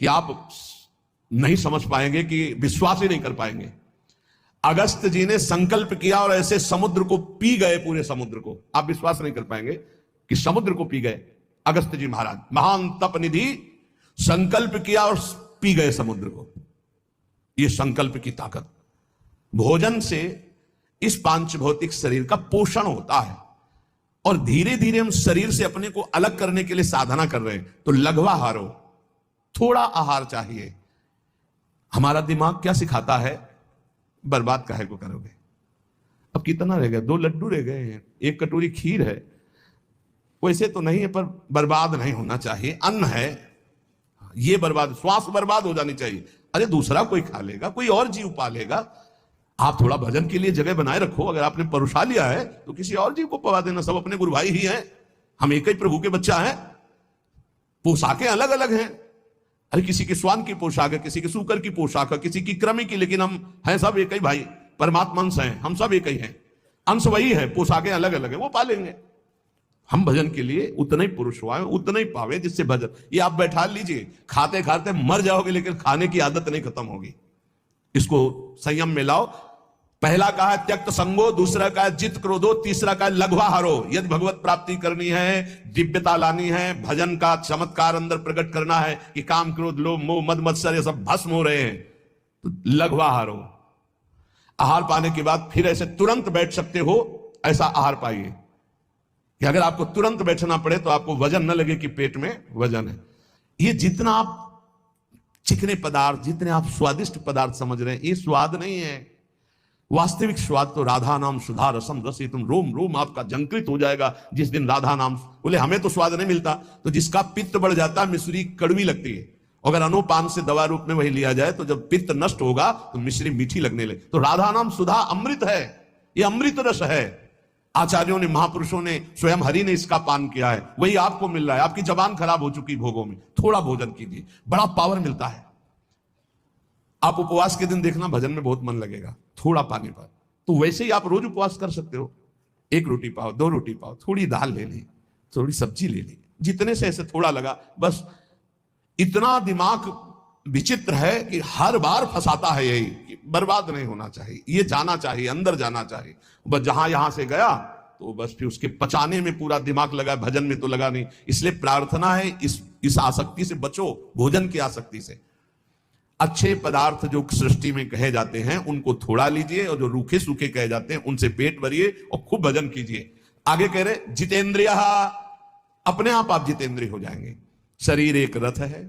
कि आप नहीं समझ पाएंगे, कि विश्वास ही नहीं कर पाएंगे। अगस्त जी ने संकल्प किया और ऐसे समुद्र को पी गए, पूरे समुद्र को। आप विश्वास नहीं कर पाएंगे कि समुद्र को पी गए अगस्त जी महाराज। महान तप निधि, संकल्प किया और पी गए समुद्र को। यह संकल्प की ताकत। भोजन से इस पांच भौतिक शरीर का पोषण होता है, और धीरे धीरे हम शरीर से अपने को अलग करने के लिए साधना कर रहे हैं। तो लघ्वाहारो, थोड़ा आहार चाहिए। हमारा दिमाग क्या सिखाता है? बर्बाद काहे को करोगे? अब कितना रह गया? 2 लड्डू रह गए हैं, 1 कटोरी खीर है, वैसे तो नहीं है पर बर्बाद नहीं होना चाहिए। अन्न है ये बर्बाद, श्वास बर्बाद हो जानी चाहिए। अरे दूसरा कोई खा लेगा, कोई और जीव पालेगा। आप थोड़ा भजन के लिए जगह बनाए रखो। अगर आपने परुषा लिया है तो किसी और जीव को पवा देना। सब अपने गुरु भाई ही हैं, हम एक ही प्रभु के बच्चा हैं। पोशाकें अलग अलग हैं। अरे किसी की स्वान की पोशाक है, किसी की सूकर की पोशाक है, किसी की कृमि की, लेकिन हम हैं सब एक ही भाई, परमात्मा अंश हैं, हम सब एक ही हैं। अंश वही है, पोशाकें अलग अलग है, वो पालेंगे। हम भजन के लिए उतना ही पुरुष हुआ है, उतना ही पावे जिससे भजन। ये आप बैठा लीजिए, खाते खाते मर जाओगे, लेकिन खाने की आदत नहीं खत्म होगी। इसको संयम में लाओ। पहला कहा है त्यक्त संगो, दूसरा कहा है जित क्रोधो, तीसरा कहा है लघ्वाहारो। यदि भगवत प्राप्ति करनी है, दिव्यता लानी है, भजन का चमत्कार अंदर प्रकट करना है कि काम क्रोध लोभ मोह मद मत्सर ये सब भस्म हो रहे हैं, तो लघ्वाहारो। आहार पाने के बाद फिर ऐसे तुरंत बैठ सकते हो, ऐसा आहार पाइए कि अगर आपको तुरंत बैठना पड़े तो आपको वजन न लगे कि पेट में वजन है। ये जितना आप चिकने पदार्थ, जितने आप स्वादिष्ट पदार्थ समझ रहे हैं, ये स्वाद नहीं है। वास्तविक स्वाद तो राधा नाम सुधा रसम रसी, तुम रोम रोम आपका जंकृत हो जाएगा जिस दिन राधा नाम। बोले हमें तो स्वाद नहीं मिलता, तो जिसका पित्त बढ़ जाता है मिश्री कड़वी लगती है। अगर अनुपान से दवा रूप में वही लिया जाए तो जब पित्त नष्ट होगा तो मिश्री मीठी लगने लगे। तो राधा नाम सुधा अमृत है, ये अमृत रस है। आचार्यों ने, महापुरुषों ने, स्वयं हरि ने इसका पान किया है, वही आपको मिल रहा है। आपकी जबान खराब हो चुकी भोगों में, थोड़ा भोजन कीजिए, बड़ा पावर मिलता है। आप उपवास के दिन देखना भजन में बहुत मन लगेगा, थोड़ा पानी पाओ। तो वैसे ही आप रोज उपवास कर सकते हो। 1 रोटी पाओ, 2 रोटी पाओ, थोड़ी दाल ले ली, थोड़ी सब्जी ले ली, जितने से ऐसे थोड़ा लगा बस। इतना दिमाग विचित्र है कि हर बार फंसाता है यही कि बर्बाद नहीं होना चाहिए, ये जाना चाहिए, अंदर जाना चाहिए। बस जहां यहां से गया तो बस फिर उसके पचाने में पूरा दिमाग लगा, भजन में तो लगा नहीं। इसलिए प्रार्थना है इस आसक्ति से बचो, भोजन की आसक्ति से। अच्छे पदार्थ जो सृष्टि में कहे जाते हैं उनको थोड़ा लीजिए, और जो रूखे सूखे कहे जाते हैं उनसे पेट भरिए और खूब भजन कीजिए। आगे कह रहे जितेंद्रिय, अपने आप जितेंद्रिय हो जाएंगे। शरीर एक रथ है,